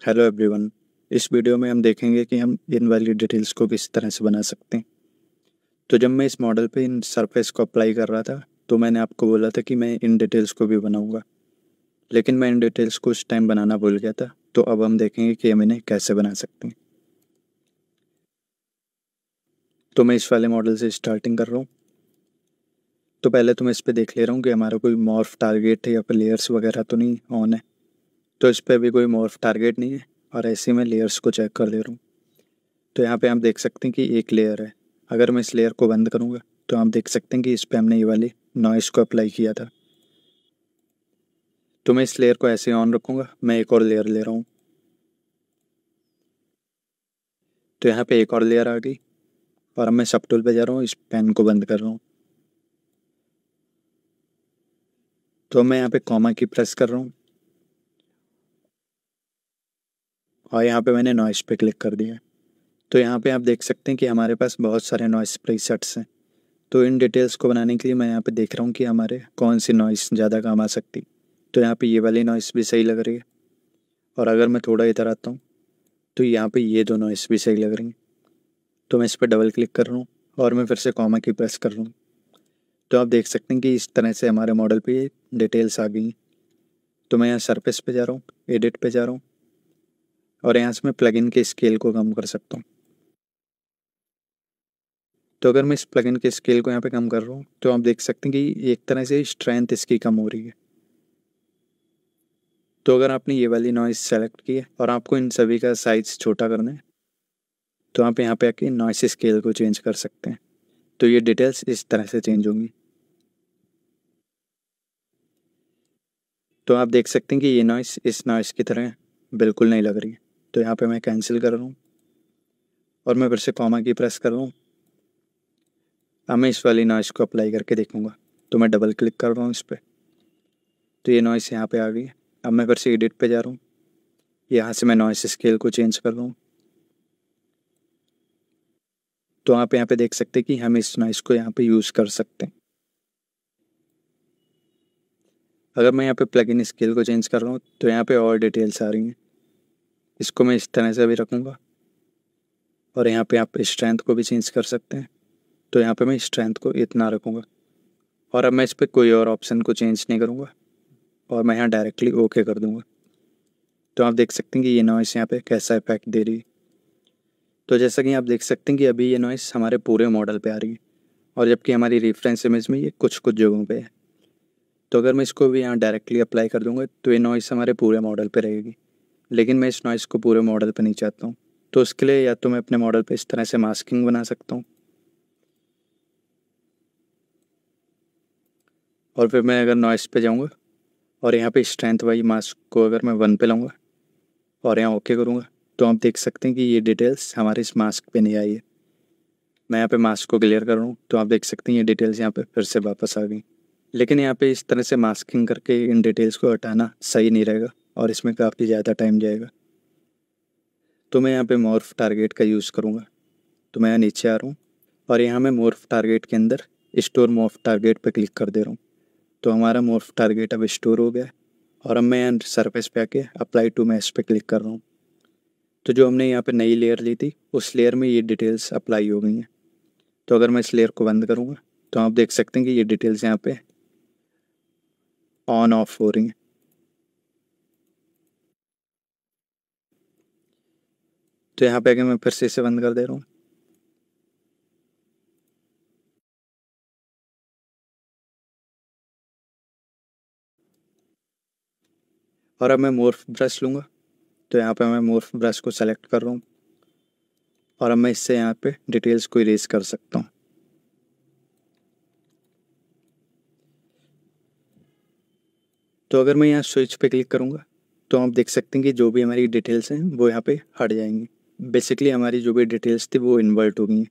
Hello everyone. इस video में हम देखेंगे कि हम इन वाली डिटेल्स को किस तरह से बना सकते हैं। तो जब मैं इस मॉडल पे इन सरफेस को अप्लाई कर रहा था तो मैंने आपको बोला था कि मैं इन डिटेल्स को भी बनाऊंगा, लेकिन मैं इन डिटेल्स को उस टाइम बनाना भूल गया था। तो अब हम देखेंगे कि हम इन्हें कैसे बना सकते हैं। तो मैं इस वाले मॉडल से स्टार्टिंग कर रहा हूँ। तो पहले तो मैं इस पर देख ले रहा हूँ कि हमारा कोई मॉर्फ टारगेट है या फिर लेयर्स वगैरह तो नहीं ऑन है। तो इस पर अभी कोई मॉर्फ टारगेट नहीं है और ऐसे ही मैं लेयर्स को चेक कर ले रहा हूँ। तो यहाँ पे आप देख सकते हैं कि एक लेयर है। अगर मैं इस लेयर को बंद करूँगा तो आप देख सकते हैं कि इस पे हमने ये वाली नॉइस को अप्लाई किया था। तो मैं इस लेयर को ऐसे ऑन रखूँगा। मैं एक और लेयर ले रहा हूँ। तो यहाँ पे एक और लेयर आ गई और अब मैं सब टूल पे जा रहा हूँ, इस पेन को बंद कर रहा हूँ। तो मैं यहाँ पे कॉमा की प्रेस कर रहा हूँ और यहाँ पे मैंने नॉइस पे क्लिक कर दिया। तो यहाँ पे आप देख सकते हैं कि हमारे पास बहुत सारे नॉइस प्रीसेट्स हैं। तो इन डिटेल्स को बनाने के लिए मैं यहाँ पे देख रहा हूँ कि हमारे कौन सी नॉइस ज़्यादा काम आ सकती। तो यहाँ पे ये वाली नॉइस भी सही लग रही है और अगर मैं थोड़ा इधर आता हूँ तो यहाँ पे ये दो नॉइस भी सही लग रही हैं। तो मैं इस पर डबल क्लिक कर रहा हूँ और मैं फिर से कॉमा की प्रेस कर रहा हूँ। तो आप देख सकते हैं कि इस तरह से हमारे मॉडल पे ये डिटेल्स आ गई हैं। तो मैं यहाँ सरफेस पे जा रहा हूँ, एडिट पे जा रहा हूँ और यहाँ से मैं प्लगइन के स्केल को कम कर सकता हूँ। तो अगर मैं इस प्लगइन के स्केल को यहाँ पे कम कर रहा हूँ तो आप देख सकते हैं कि एक तरह से स्ट्रेंथ इसकी कम हो रही है। तो अगर आपने ये वाली नॉइस सेलेक्ट की है और आपको इन सभी का साइज छोटा करना है तो आप यहाँ पे आके नॉइस स्केल को चेंज कर सकते हैं। तो ये डिटेल्स इस तरह से चेंज होंगी। तो आप देख सकते हैं कि ये नॉइस इस नॉइस की तरह बिल्कुल नहीं लग रही है। तो यहाँ पे मैं कैंसिल कर रहा हूँ और मैं फिर से कॉमा की प्रेस कर रहा हूँ। अब मैं इस वाली नॉइस को अप्लाई करके देखूँगा। तो मैं डबल क्लिक कर रहा हूँ इस पर। तो ये नॉइस यहाँ पे आ गई। अब मैं फिर से एडिट पे जा रहा हूँ। यहाँ से मैं नॉइस स्केल को चेंज कर रहा हूँ। तो आप यहाँ पे देख सकते हैं कि हम इस नॉइस को यहाँ पे यूज़ कर सकते हैं। अगर मैं यहाँ पे प्लगइन स्केल को चेंज कर रहा हूँ तो यहाँ पे और डिटेल्स आ रही हैं। इसको मैं इस तरह से भी रखूँगा और यहाँ पे आप स्ट्रेंथ को भी चेंज कर सकते हैं। तो यहाँ पे मैं स्ट्रेंथ को इतना रखूँगा और अब मैं इस पर कोई और ऑप्शन को चेंज नहीं करूँगा और मैं यहाँ डायरेक्टली ओके कर दूँगा। तो आप देख सकते हैं कि ये नॉइस यहाँ पे कैसा इफेक्ट दे रही है। तो जैसा कि आप देख सकते हैं कि अभी ये नॉइस हमारे पूरे मॉडल पे आ रही है और जबकि हमारी रेफरेंस इमेज में ये कुछ कुछ जगहों पे है। तो अगर मैं इसको भी यहाँ डायरेक्टली अप्लाई कर दूँगा तो ये नॉइस हमारे पूरे मॉडल पे रहेगी, लेकिन मैं इस नॉइस को पूरे मॉडल पे नहीं चाहता हूँ। तो उसके लिए या तो मैं अपने मॉडल पे इस तरह से मास्किंग बना सकता हूँ और फिर मैं अगर नॉइस पे जाऊँगा और यहाँ पे स्ट्रेंथ वाली मास्क को अगर मैं 1 पे लाऊँगा और यहाँ ओके करूँगा तो आप देख सकते हैं कि ये डिटेल्स हमारे इस मास्क पे नहीं आई है। मैं यहाँ पे मास्क को क्लियर कर रहा हूँ तो आप देख सकते हैं ये डिटेल्स यहाँ पे फिर से वापस आ गई। लेकिन यहाँ पे इस तरह से मास्किंग करके इन डिटेल्स को हटाना सही नहीं रहेगा और इसमें काफ़ी ज़्यादा टाइम जाएगा। तो मैं यहाँ पे मॉर्फ टारगेट का यूज़ करूँगा। तो मैं यहाँ नीचे आ रहा हूँ और यहाँ मैं मॉर्फ टारगेट के अंदर स्टोर मॉर्फ टारगेट पर क्लिक कर दे रहा हूँ। तो हमारा मॉर्फ टारगेट अब स्टोर हो गया है और अब मैं यहाँ सरफेस पे आके अप्लाई टू मैश पे क्लिक कर रहा हूँ। तो जो हमने यहाँ पे नई लेयर ली थी उस लेयर में ये डिटेल्स अप्लाई हो गई हैं। तो अगर मैं इस लेयर को बंद करूँगा तो आप देख सकते हैं कि ये डिटेल्स यहाँ पे ऑन ऑफ हो रही हैं। तो यहाँ पे आके मैं फिर से इसे बंद कर दे रहा हूँ। और अब मैं मॉर्फ ब्रश लूँगा। तो यहाँ पे मैं मॉर्फ ब्रश को सेलेक्ट कर रहा हूँ और अब मैं इससे यहाँ पे डिटेल्स को इरेज कर सकता हूँ। तो अगर मैं यहाँ स्विच पे क्लिक करूँगा तो आप देख सकते हैं कि जो भी हमारी डिटेल्स हैं वो यहाँ पे हट जाएंगी। बेसिकली हमारी जो भी डिटेल्स थी वो इन्वर्ट हो गई हैं।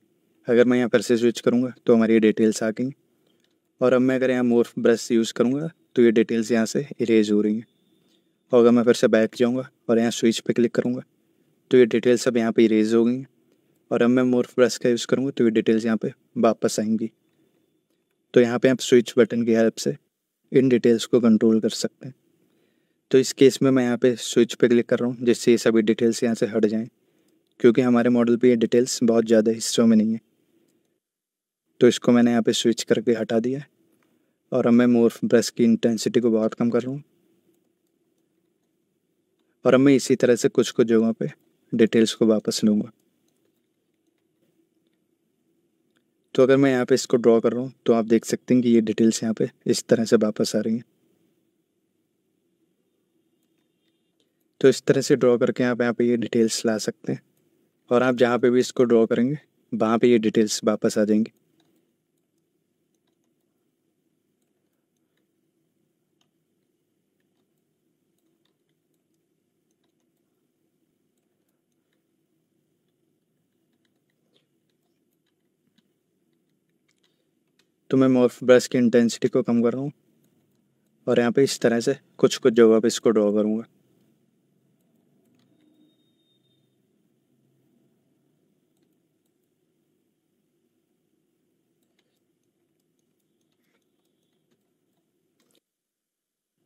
अगर मैं यहाँ फिर से स्विच करूँगा तो हमारी डिटेल्स आ गई और अब मैं अगर यहाँ मॉर्फ ब्रश यूज़ करूँगा तो ये डिटेल्स यहाँ से इरेज हो रही हैं। और अगर मैं फिर से बैक जाऊँगा और यहाँ स्विच पे क्लिक करूँगा तो ये डिटेल्स अब यहाँ पे इरेज हो गई हैं और अब मैं मॉर्फ ब्रश का यूज़ करूँगा तो ये डिटेल्स यहाँ पे वापस आएंगी। तो यहाँ पे आप स्विच बटन की हेल्प से इन डिटेल्स को कंट्रोल कर सकते हैं। तो इस केस में मैं यहाँ पे स्विच पे क्लिक कर रहा हूँ जिससे ये सभी डिटेल्स यहाँ से हट जाएं, क्योंकि हमारे मॉडल पे ये डिटेल्स बहुत ज़्यादा हिस्सों में नहीं है। तो इसको मैंने यहाँ पे स्विच करके हटा दिया है और अब मैं मोर्फ ब्रश की इंटेंसिटी को बहुत कम कर रहा हूँ और अब मैं इसी तरह से कुछ कुछ जगहों पे डिटेल्स को वापस लूँगा। तो अगर मैं यहाँ पे इसको ड्रॉ कर रहा हूँ तो आप देख सकते हैं कि ये डिटेल्स यहाँ पे इस तरह से वापस आ रही हैं। तो इस तरह से ड्रॉ करके आप यहाँ पे ये डिटेल्स ला सकते हैं और आप जहाँ पे भी इसको ड्रॉ करेंगे वहाँ पे ये डिटेल्स वापस आ जाएंगी। तो मैं मॉर्फ ब्रश की इंटेंसिटी को कम कर रहा हूँ और यहाँ पे इस तरह से कुछ कुछ जगह पे इसको ड्रॉ करूँगा।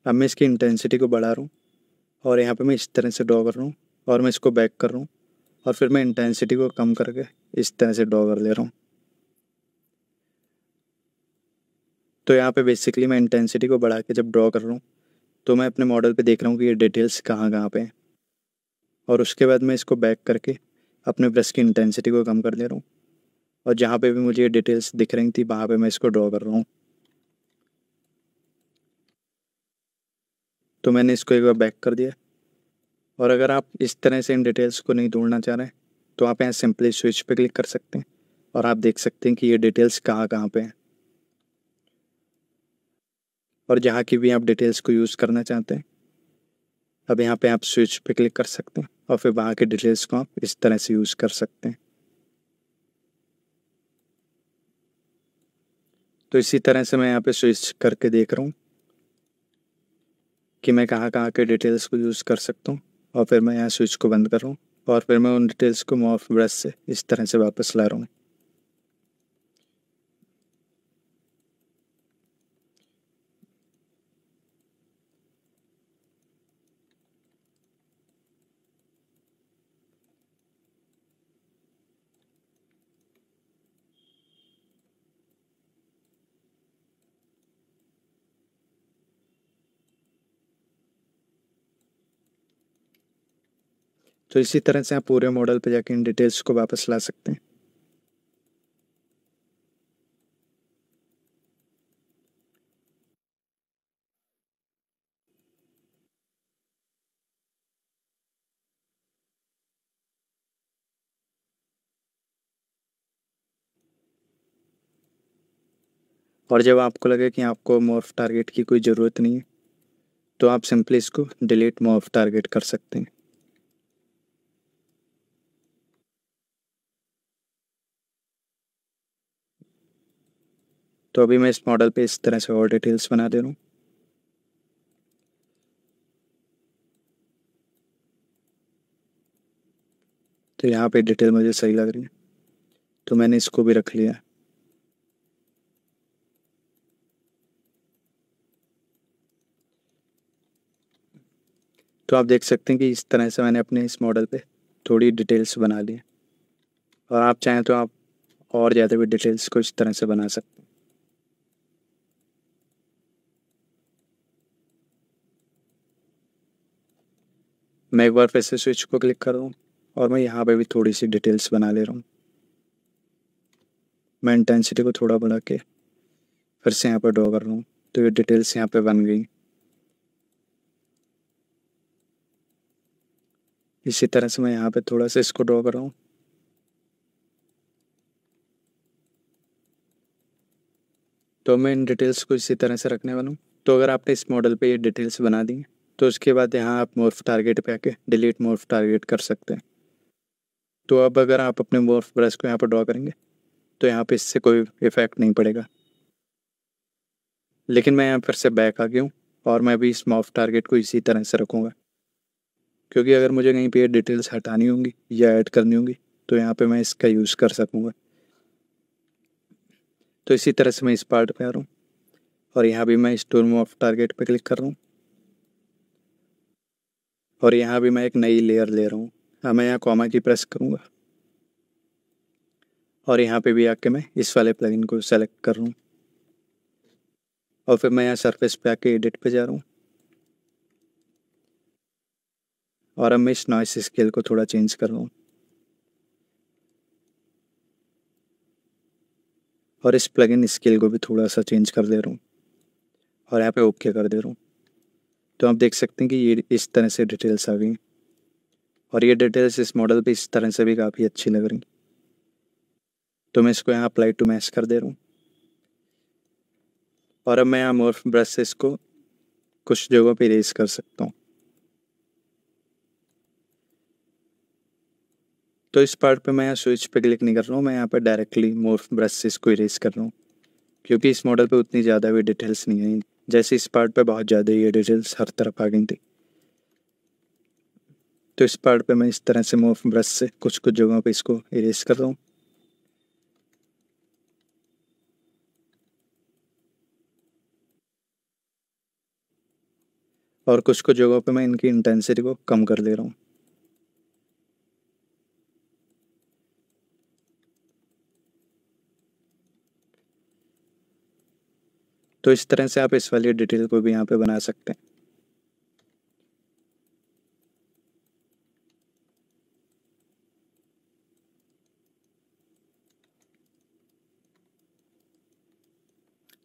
अब मैं इसकी इंटेंसिटी को बढ़ा रहा हूँ और यहाँ पे मैं इस तरह से ड्रॉ कर रहा हूँ और मैं इसको बैक कर रहा हूँ और फिर मैं इंटेंसिटी को कम करके इस तरह से ड्रॉ कर ले रहा हूँ। तो यहाँ पे बेसिकली मैं इंटेंसिटी को बढ़ा के जब ड्रॉ कर रहा हूँ तो मैं अपने मॉडल पे देख रहा हूँ कि ये डिटेल्स कहाँ कहाँ पे हैं और उसके बाद मैं इसको बैक करके अपने ब्रश की इंटेंसिटी को कम कर ले रहा हूँ और जहाँ पे भी मुझे ये डिटेल्स दिख रही थी वहाँ पे मैं इसको ड्रॉ कर रहा हूँ। तो मैंने इसको एक बार बैक कर दिया और अगर आप इस तरह से इन डिटेल्स को नहीं ढूंढना चाह रहे हैं तो आप यहाँ सिंपली स्विच पे क्लिक कर सकते हैं और आप देख सकते हैं कि ये डिटेल्स कहाँ कहाँ पे हैं और जहाँ की भी आप डिटेल्स को यूज़ करना चाहते हैं अब यहाँ पे आप स्विच पे क्लिक कर सकते हैं और फिर वहाँ के डिटेल्स को आप इस तरह से यूज़ कर सकते हैं। तो इसी तरह से मैं यहाँ पे स्विच करके देख रहा हूँ कि मैं कहाँ कहाँ के डिटेल्स को यूज़ कर सकता हूँ और फिर मैं यहाँ स्विच को बंद कर रहा हूँ और फिर मैं उन डिटेल्स को मॉर्फ ब्रश से इस तरह से वापस ला रहा हूँ। तो इसी तरह से आप पूरे मॉडल पे जाके इन डिटेल्स को वापस ला सकते हैं। और जब आपको लगे कि आपको मॉर्फ टारगेट की कोई ज़रूरत नहीं है तो आप सिंपली इसको डिलीट मॉर्फ टारगेट कर सकते हैं। तो अभी मैं इस मॉडल पे इस तरह से और डिटेल्स बना दे रहा हूँ। तो यहाँ पे डिटेल मुझे सही लग रही है तो मैंने इसको भी रख लिया। तो आप देख सकते हैं कि इस तरह से मैंने अपने इस मॉडल पे थोड़ी डिटेल्स बना ली है और आप चाहें तो आप और ज़्यादा भी डिटेल्स को इस तरह से बना सकते हैं। मैं एक बार फिर से स्विच को क्लिक कर रहा हूँ और मैं यहाँ पे भी थोड़ी सी डिटेल्स बना ले रहा हूँ। मैं इंटेंसिटी को थोड़ा बढ़ा के फिर से यहाँ पर ड्रॉ कर रहा हूँ तो ये डिटेल्स यहाँ पे बन गई। इसी तरह से मैं यहाँ पे थोड़ा सा इसको ड्रॉ कर रहा हूँ। तो मैं इन डिटेल्स को इसी तरह से रखने वाला हूँ। तो अगर आपने इस मॉडल पे ये डिटेल्स बना दी हैं तो उसके बाद यहाँ आप मॉर्फ टारगेट पे आके डिलीट मॉर्फ टारगेट कर सकते हैं। तो अब अगर आप अपने मॉर्फ ब्रश को यहाँ पर ड्रॉ करेंगे तो यहाँ पे इससे कोई इफेक्ट नहीं पड़ेगा। लेकिन मैं यहाँ फिर से बैक आ गया हूँ और मैं भी इस मॉर्फ टारगेट को इसी तरह से रखूँगा, क्योंकि अगर मुझे कहीं पे डिटेल्स हटानी होंगी या ऐड करनी होंगी तो यहाँ पे मैं इसका यूज़ कर सकूँगा। तो इसी तरह से मैं इस पार्ट पे आ रहा हूँ और यहाँ भी मैं स्टोर मॉर्फ टारगेट पे क्लिक कर रहा हूँ और यहाँ भी मैं एक नई लेयर ले रहा हूँ। अब मैं यहाँ कॉमा की प्रेस करूँगा और यहाँ पे भी आके मैं इस वाले प्लगइन को सेलेक्ट कर रहा हूँ और फिर मैं यहाँ सरफेस पे आके एडिट पे जा रहा हूँ और अब मैं इस नॉइस स्केल को थोड़ा चेंज कर रहा हूँ और इस प्लगइन स्केल को भी थोड़ा सा चेंज कर दे रहा हूँ और यहाँ पे ओके कर दे रहा हूँ। तो आप देख सकते हैं कि ये इस तरह से डिटेल्स आ गई और ये डिटेल्स इस मॉडल पे इस तरह से भी काफ़ी अच्छी लग रही। तो मैं इसको यहाँ अप्लाई टू मैच कर दे रहा हूँ और अब मैं यहाँ मॉर्फ ब्रश से इसको कुछ जगहों पे इरेज कर सकता हूँ। तो इस पार्ट पे मैं यहाँ स्विच पे क्लिक नहीं कर रहा हूँ, मैं यहाँ पर डायरेक्टली मॉर्फ ब्रश से इसको इरेज कर रहा हूँ क्योंकि इस मॉडल पे उतनी ज़्यादा भी डिटेल्स नहीं आई। जैसे इस पार्ट पे बहुत ज़्यादा ये डिटेल्स हर तरफ आ गई थी। तो इस पार्ट पे मैं इस तरह से मॉर्फ ब्रश से कुछ कुछ जगहों पे इसको इरेज कर रहा हूँ और कुछ कुछ जगहों पे मैं इनकी इंटेंसिटी को कम कर दे रहा हूँ। तो इस तरह से आप इस वाली डिटेल को भी यहाँ पे बना सकते हैं।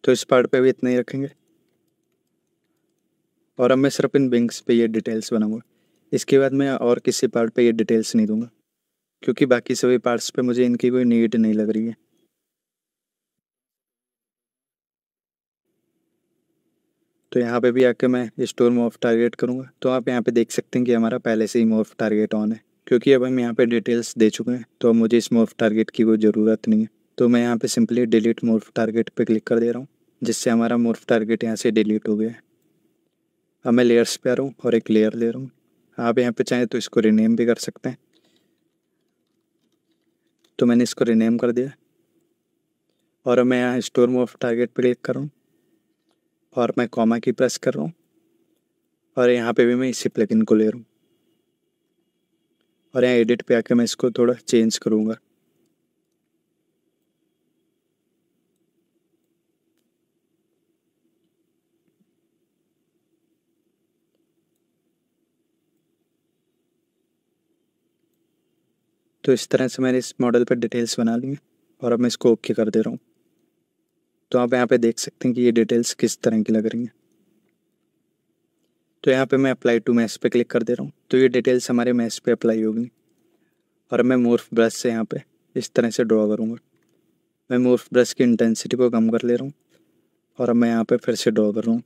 तो इस पार्ट पे भी इतना ही रखेंगे और अब मैं सिर्फ इन विंग्स पे ये डिटेल्स बनाऊंगा। इसके बाद मैं और किसी पार्ट पे ये डिटेल्स नहीं दूंगा क्योंकि बाकी सभी पार्ट्स पे मुझे इनकी कोई नीड नहीं लग रही है। तो यहाँ पे भी आके मैं स्टोर मॉर्फ टारगेट करूँगा। तो आप यहाँ पे देख सकते हैं कि हमारा पहले से ही मॉर्फ टारगेट ऑन है क्योंकि अब हम यहाँ पे डिटेल्स दे चुके हैं तो अब मुझे इस मॉर्फ टारगेट की कोई ज़रूरत नहीं है। तो मैं यहाँ पे सिंपली डिलीट मॉर्फ टारगेट पे क्लिक कर दे रहा हूँ जिससे हमारा मॉर्फ टारगेट यहाँ से डिलीट हो गया है। अब मैं लेयर्स पे आ रहा हूँ और एक लेयर ले रहा हूँ। आप यहाँ पे चाहें तो इसको रीनेम भी कर सकते हैं। तो मैंने इसको रीनेम कर दिया और अब मैं यहाँ स्टोर मॉर्फ टारगेट पे क्लिक कर रहा हूँ और मैं कॉमा की प्रेस कर रहा हूँ और यहाँ पे भी मैं इसी प्लगइन को ले रहा हूँ और यहाँ एडिट पे आके मैं इसको थोड़ा चेंज करूँगा। तो इस तरह से मैंने इस मॉडल पर डिटेल्स बना ली हैं और अब मैं इसको ओके कर दे रहा हूँ। तो आप यहाँ पे देख सकते हैं कि ये डिटेल्स किस तरह की लग रही हैं। तो यहाँ पे मैं अप्लाई टू मैश पे क्लिक कर दे रहा हूँ तो ये डिटेल्स हमारे मैश पे अप्लाई होगी और मैं मॉर्फ ब्रश से यहाँ पे इस तरह से ड्रॉ करूँगा। मैं मॉर्फ ब्रश की इंटेंसिटी को कम कर ले रहा हूँ और अब मैं यहाँ पे फिर से ड्रॉ कर रहा हूँ।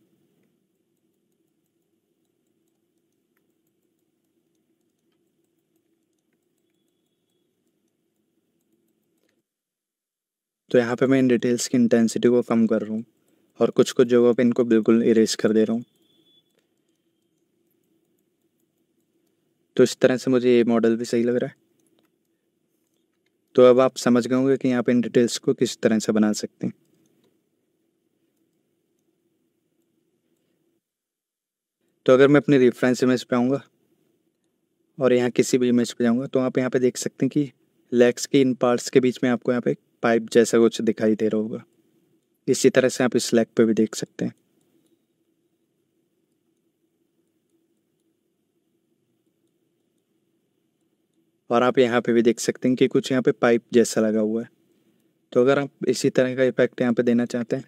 तो यहाँ पे मैं इन डिटेल्स की इंटेंसिटी को कम कर रहा हूँ और कुछ कुछ जगहों पे इनको बिल्कुल इरेज कर दे रहा हूँ। तो इस तरह से मुझे ये मॉडल भी सही लग रहा है। तो अब आप समझ गए होंगे कि यहाँ पे इन डिटेल्स को किस तरह से बना सकते हैं। तो अगर मैं अपनी रेफरेंस इमेज पे आऊँगा और यहाँ किसी भी इमेज पे जाऊँगा तो आप यहाँ पे देख सकते हैं कि लेग्स के इन पार्ट्स के बीच में आपको यहाँ पे पाइप जैसा कुछ दिखाई दे रहा होगा। इसी तरह से आप इस लेग पे भी देख सकते हैं। और आप यहाँ पे भी देख सकते हैं कि कुछ यहाँ पे पाइप जैसा लगा हुआ है। तो अगर आप इसी तरह का इफेक्ट यहाँ पे देना चाहते हैं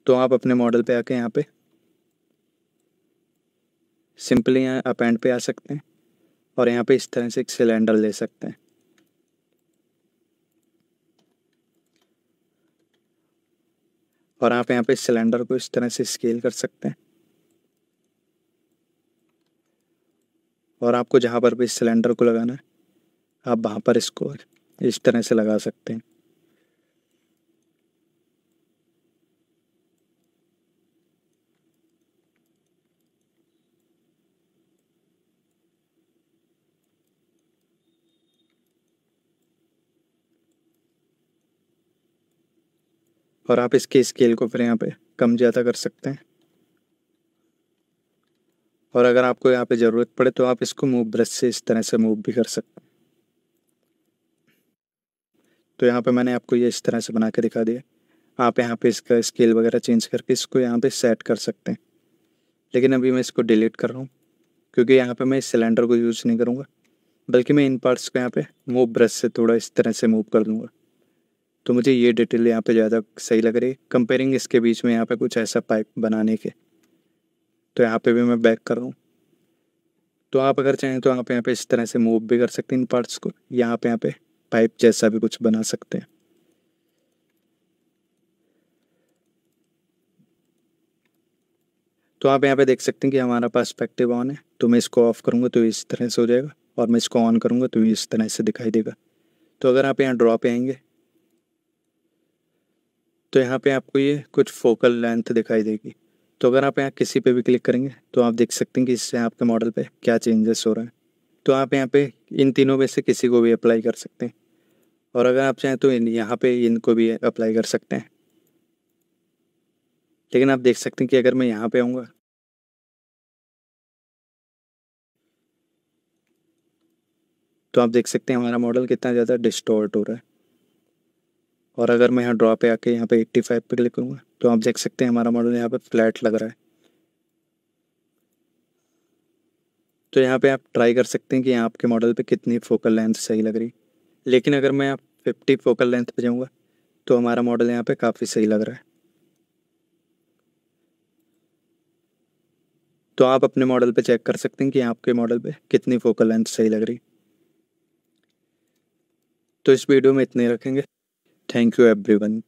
तो आप अपने मॉडल पे आके यहाँ पे सिंपली यहाँ अप एंड पे आ सकते हैं और यहाँ पे इस तरह से एक सिलेंडर ले सकते हैं और आप यहाँ पे इस सिलेंडर को इस तरह से स्केल कर सकते हैं और आपको जहाँ पर भी इस सिलेंडर को लगाना है आप वहाँ पर इसको इस तरह से लगा सकते हैं। और आप इसके स्केल को फिर यहाँ पे कम ज़्यादा कर सकते हैं और अगर आपको यहाँ पे ज़रूरत पड़े तो आप इसको मूव ब्रश से इस तरह से मूव भी कर सकते हैं। तो यहाँ पे मैंने आपको ये इस तरह से बना के दिखा दिया। आप यहाँ पे इसका स्केल वगैरह चेंज करके इसको यहाँ पे सेट कर सकते हैं। लेकिन अभी मैं इसको डिलीट कर रहा हूँ क्योंकि यहाँ पे मैं इस सिलेंडर को यूज़ नहीं करूँगा, बल्कि मैं इन पार्ट्स को यहाँ पे मूव ब्रश से थोड़ा इस तरह से मूव कर दूँगा। तो मुझे ये डिटेल यहाँ पे ज़्यादा सही लग रही है कंपेयरिंग इसके बीच में यहाँ पे कुछ ऐसा पाइप बनाने के। तो यहाँ पे भी मैं बैक कर रहा हूँ। तो आप अगर चाहें तो आप यहाँ पे इस तरह से मूव भी कर सकते हैं इन पार्ट्स को, यहाँ पे पाइप जैसा भी कुछ बना सकते हैं। तो आप यहाँ पे देख सकते हैं कि हमारा पर्सपेक्टिव ऑन है। तो मैं इसको ऑफ करूँगा तो इस तरह से हो जाएगा, और मैं इसको ऑन करूँगा तो इस तरह से दिखाई देगा। तो अगर आप यहाँ ड्रॉ पे आएंगे तो यहाँ पे आपको ये कुछ फोकल लेंथ दिखाई देगी। तो अगर आप यहाँ किसी पे भी क्लिक करेंगे तो आप देख सकते हैं कि इससे आपके मॉडल पे क्या चेंजेस हो रहे हैं। तो आप यहाँ पे इन तीनों में से किसी को भी अप्लाई कर सकते हैं, और अगर आप चाहें तो यहाँ पे इनको भी अप्लाई कर सकते हैं। लेकिन आप देख सकते हैं कि अगर मैं यहाँ पे आऊँगा तो आप देख सकते हैं हमारा मॉडल कितना ज़्यादा डिस्टॉर्ट हो रहा है। और अगर मैं यहाँ ड्रॉ पे आके यहाँ पे 85 पे क्लिक करूँगा तो आप देख सकते हैं हमारा मॉडल यहाँ पे फ्लैट लग रहा है। तो यहाँ पे आप ट्राई कर सकते हैं कि आपके मॉडल पे कितनी फोकल लेंथ सही लग रही। लेकिन अगर मैं 50 फोकल लेंथ पे जाऊँगा तो हमारा मॉडल यहाँ पे काफ़ी सही लग रहा है। तो आप अपने मॉडल पे चेक कर सकते हैं कि आपके मॉडल पे कितनी फोकल लेंथ सही लग रही। तो इस वीडियो में इतने रखेंगे। Thank you everyone.